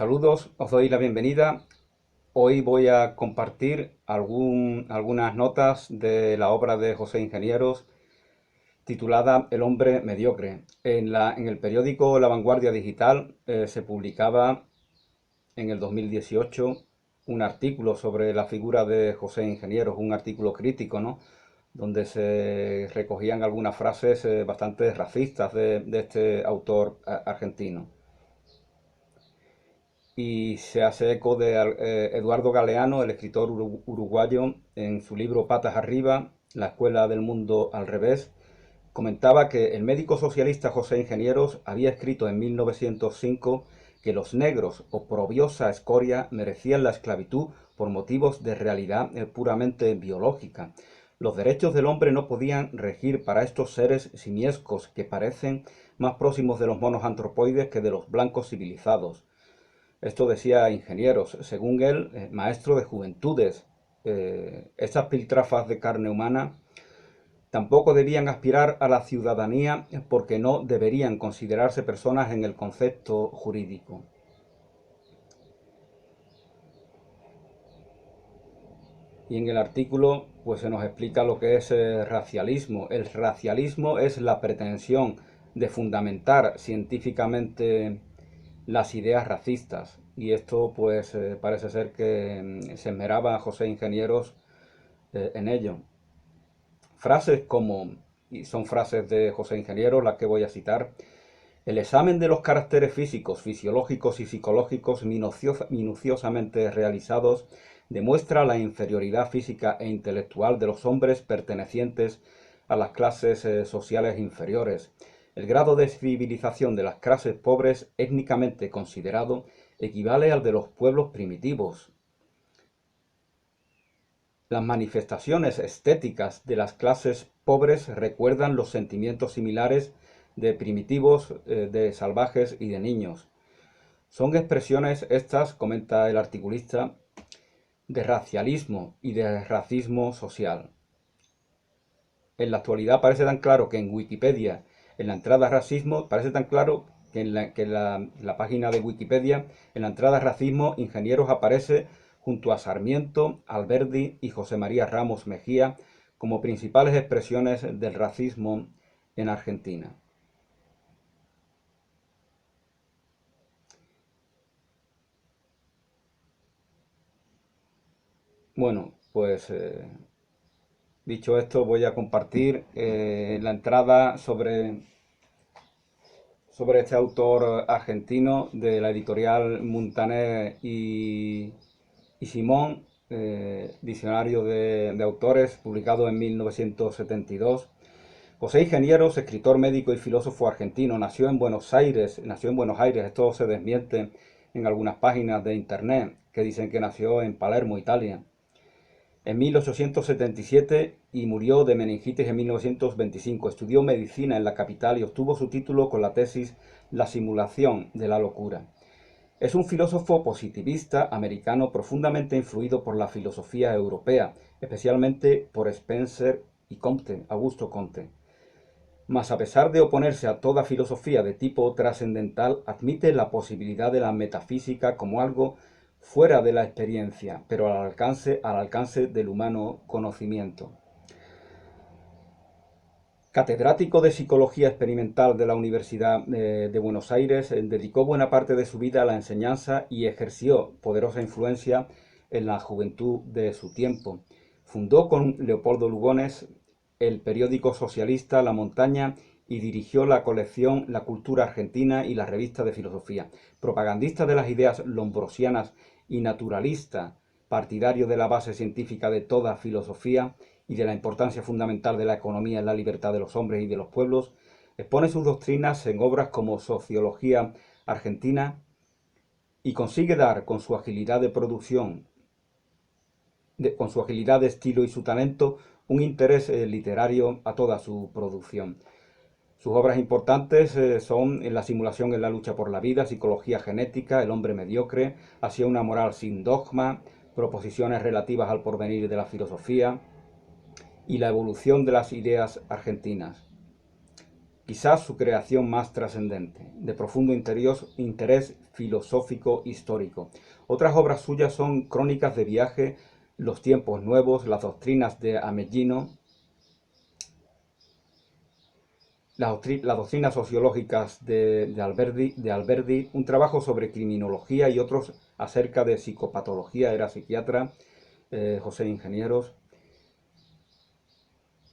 Saludos, os doy la bienvenida. Hoy voy a compartir algunas notas de la obra de José Ingenieros titulada El hombre mediocre. En el periódico La Vanguardia Digital se publicaba en el 2018 un artículo sobre la figura de José Ingenieros, un artículo crítico, ¿no? Donde se recogían algunas frases bastante racistas de este autor argentino. Y se hace eco de Eduardo Galeano, el escritor uruguayo, en su libro Patas arriba, la escuela del mundo al revés, comentaba que el médico socialista José Ingenieros había escrito en 1905 que los negros, oprobiosa escoria, merecían la esclavitud por motivos de realidad puramente biológica. Los derechos del hombre no podían regir para estos seres simiescos que parecen más próximos de los monos antropoides que de los blancos civilizados. Esto decía Ingenieros, según él, maestro de juventudes. Estas piltrafas de carne humana tampoco debían aspirar a la ciudadanía porque no deberían considerarse personas en el concepto jurídico. Y en el artículo pues se nos explica lo que es racialismo. El racialismo es la pretensión de fundamentar científicamente las ideas racistas. Y esto pues parece ser que se esmeraba José Ingenieros en ello. Frases como, y son frases de José Ingenieros las que voy a citar: el examen de los caracteres físicos, fisiológicos y psicológicos minuciosamente realizados demuestra la inferioridad física e intelectual de los hombres pertenecientes a las clases sociales inferiores. El grado de civilización de las clases pobres, étnicamente considerado, equivale al de los pueblos primitivos. Las manifestaciones estéticas de las clases pobres recuerdan los sentimientos similares de primitivos, de salvajes y de niños. Son expresiones estas, comenta el articulista, de racialismo y de racismo social. En la actualidad parece tan claro que en Wikipedia, en la entrada racismo, parece tan claro que la página de Wikipedia, en la entrada racismo, Ingenieros aparece junto a Sarmiento, Alberdi y José María Ramos Mejía como principales expresiones del racismo en Argentina. Bueno, pues dicho esto, voy a compartir la entrada sobre este autor argentino de la editorial Muntaner y Simón, diccionario de autores, publicado en 1972. José Ingenieros, escritor, médico y filósofo argentino, nació en Buenos Aires, esto se desmiente en algunas páginas de internet que dicen que nació en Palermo, Italia, en 1877 y murió de meningitis en 1925. Estudió medicina en la capital y obtuvo su título con la tesis La simulación de la locura. Es un filósofo positivista americano profundamente influido por la filosofía europea, especialmente por Spencer y Comte, Augusto Comte. Mas a pesar de oponerse a toda filosofía de tipo trascendental, admite la posibilidad de la metafísica como algo fuera de la experiencia, pero al alcance del humano conocimiento. Catedrático de Psicología Experimental de la Universidad de Buenos Aires, dedicó buena parte de su vida a la enseñanza y ejerció poderosa influencia en la juventud de su tiempo. Fundó con Leopoldo Lugones el periódico socialista La Montaña y dirigió la colección La Cultura Argentina y la revista de filosofía. Propagandista de las ideas lombrosianas y naturalista, partidario de la base científica de toda filosofía y de la importancia fundamental de la economía en la libertad de los hombres y de los pueblos, expone sus doctrinas en obras como Sociología Argentina y consigue dar con su agilidad de producción, con su agilidad de estilo y su talento, un interés literario a toda su producción. Sus obras importantes son En la simulación en la lucha por la vida, Psicología genética, El hombre mediocre, Hacia una moral sin dogma, Proposiciones relativas al porvenir de la filosofía y La evolución de las ideas argentinas. quizás su creación más trascendente, de profundo interés filosófico histórico. Otras obras suyas son Crónicas de viaje, Los tiempos nuevos, Las doctrinas de Ameghino, las doctrinas sociológicas de Alberdi, un trabajo sobre criminología y otros acerca de psicopatología, era psiquiatra, José Ingenieros,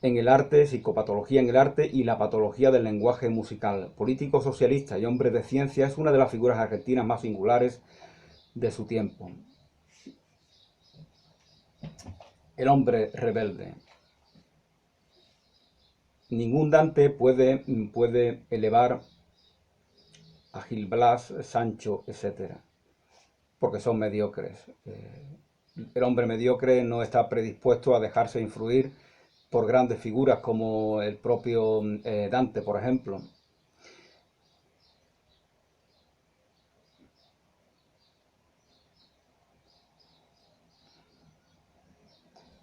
en el arte, psicopatología en el arte y la patología del lenguaje musical. Político socialista y hombre de ciencia, es una de las figuras argentinas más singulares de su tiempo. El hombre rebelde. Ningún Dante puede elevar a Gil Blas, Sancho, etc., porque son mediocres. El hombre mediocre no está predispuesto a dejarse influir por grandes figuras como el propio Dante, por ejemplo.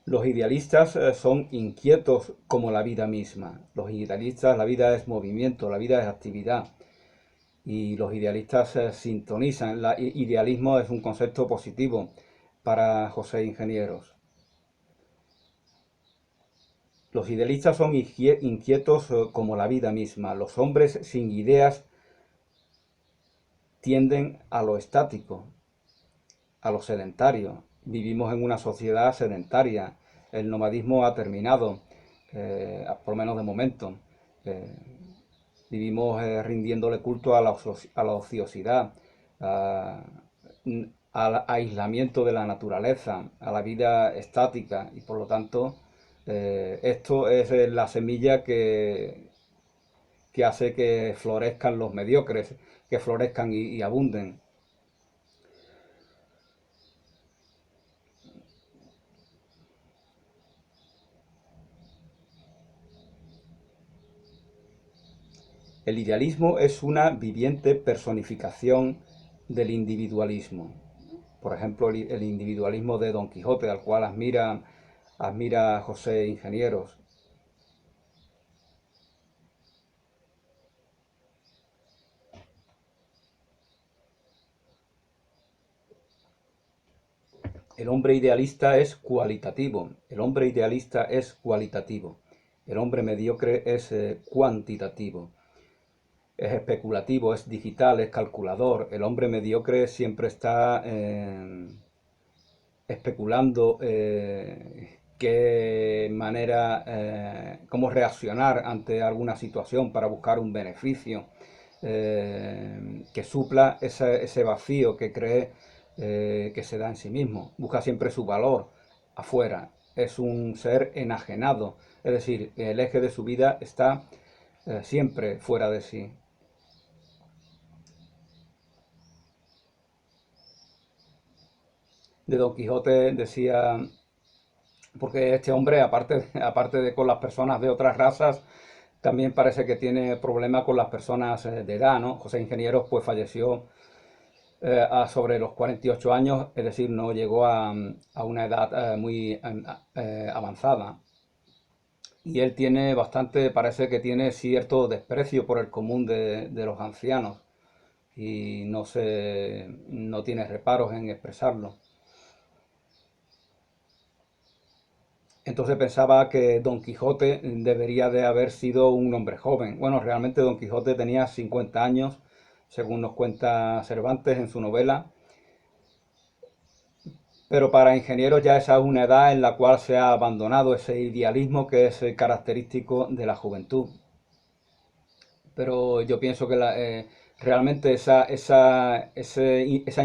Los idealistas son inquietos como la vida misma. Los idealistas, la vida es movimiento, la vida es actividad. Y los idealistas sintonizan. El idealismo es un concepto positivo para José Ingenieros. Los idealistas son inquietos como la vida misma. Los hombres sin ideas tienden a lo estático, a lo sedentario. Vivimos en una sociedad sedentaria. El nomadismo ha terminado, por lo menos de momento. Eh, Vivimos rindiéndole culto a la ociosidad, al aislamiento de la naturaleza, a la vida estática, y por lo tanto esto es la semilla que hace que florezcan los mediocres, que florezcan y abunden. El idealismo es una viviente personificación del individualismo. Por ejemplo, el individualismo de Don Quijote, al cual admira José Ingenieros. El hombre idealista es cualitativo. El hombre idealista es cualitativo. El hombre mediocre es cuantitativo. Es especulativo, es digital, es calculador. El hombre mediocre siempre está especulando qué manera, cómo reaccionar ante alguna situación para buscar un beneficio que supla ese vacío que cree que se da en sí mismo. Busca siempre su valor afuera. Es un ser enajenado, es decir, el eje de su vida está siempre fuera de sí. De Don Quijote decía, porque este hombre, aparte de con las personas de otras razas, también parece que tiene problemas con las personas de edad, ¿no? José Ingenieros pues falleció sobre los 48 años, es decir, no llegó a una edad muy avanzada. Y él tiene bastante, parece que tiene cierto desprecio por el común de los ancianos y no tiene reparos en expresarlo. Entonces pensaba que Don Quijote debería de haber sido un hombre joven. Bueno, realmente Don Quijote tenía 50 años, según nos cuenta Cervantes en su novela, pero para Ingenieros ya esa es una edad en la cual se ha abandonado ese idealismo que es característico de la juventud. Pero yo pienso que realmente esa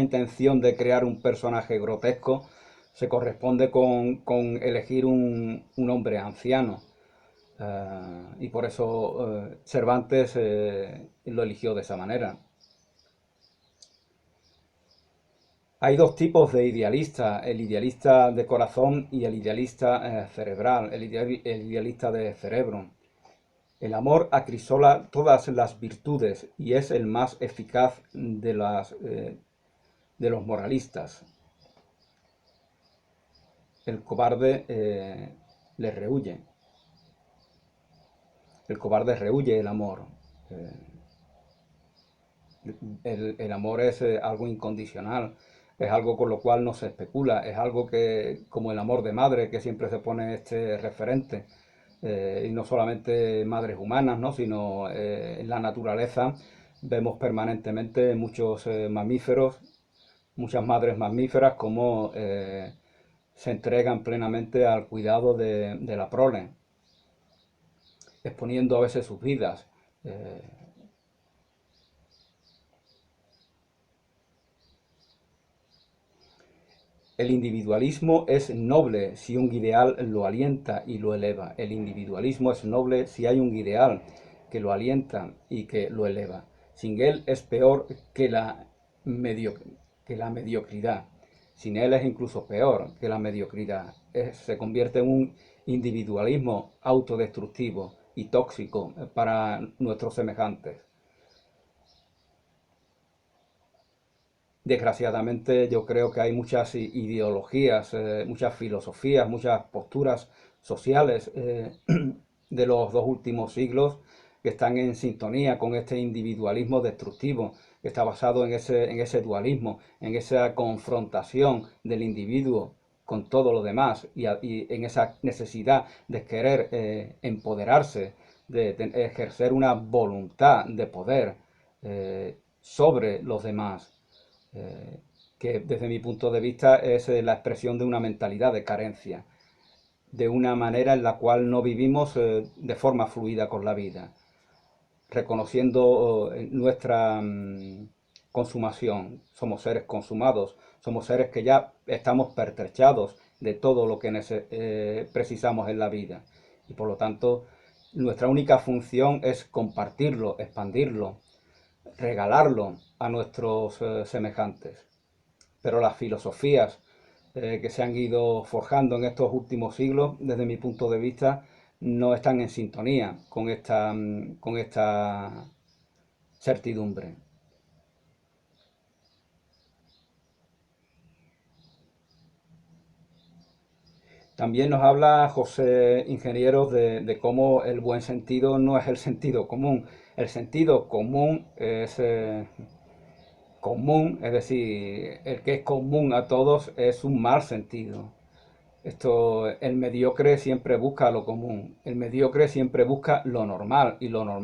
intención de crear un personaje grotesco se corresponde con elegir un hombre anciano. Y por eso Cervantes lo eligió de esa manera. Hay dos tipos de idealistas, el idealista de corazón y el idealista cerebral, el idealista de cerebro. El amor acrisola todas las virtudes y es el más eficaz de los moralistas. El cobarde le rehuye. El cobarde rehuye el amor. Eh, el amor es algo incondicional, es algo con lo cual no se especula, es algo que, como el amor de madre, que siempre se pone este referente, y no solamente madres humanas, ¿no? Sino en la naturaleza vemos permanentemente muchos mamíferos, muchas madres mamíferas como se entregan plenamente al cuidado de la prole, exponiendo a veces sus vidas. Eh, El individualismo es noble si un ideal lo alienta y lo eleva. El individualismo es noble si hay un ideal que lo alienta y que lo eleva. Sin él es peor medio, que la mediocridad. Sin él es incluso peor que la mediocridad. Se convierte en un individualismo autodestructivo y tóxico para nuestros semejantes. Desgraciadamente yo creo que hay muchas ideologías, muchas filosofías, muchas posturas sociales de los dos últimos siglos que están en sintonía con este individualismo destructivo, que está basado en ese dualismo, en esa confrontación del individuo con todo lo demás y en esa necesidad de querer empoderarse, de ejercer una voluntad de poder sobre los demás, que desde mi punto de vista es la expresión de una mentalidad de carencia, de una manera en la cual no vivimos de forma fluida con la vida, reconociendo nuestra consumación. Somos seres consumados, somos seres que ya estamos pertrechados de todo lo que precisamos en la vida. Y por lo tanto, nuestra única función es compartirlo, expandirlo, regalarlo a nuestros semejantes. Pero las filosofías que se han ido forjando en estos últimos siglos, desde mi punto de vista, no están en sintonía con esta certidumbre. También nos habla José Ingenieros de cómo el buen sentido no es el sentido común. El sentido común es común, es decir, el que es común a todos es un mal sentido. El mediocre siempre busca lo común, el mediocre siempre busca lo normal y lo normal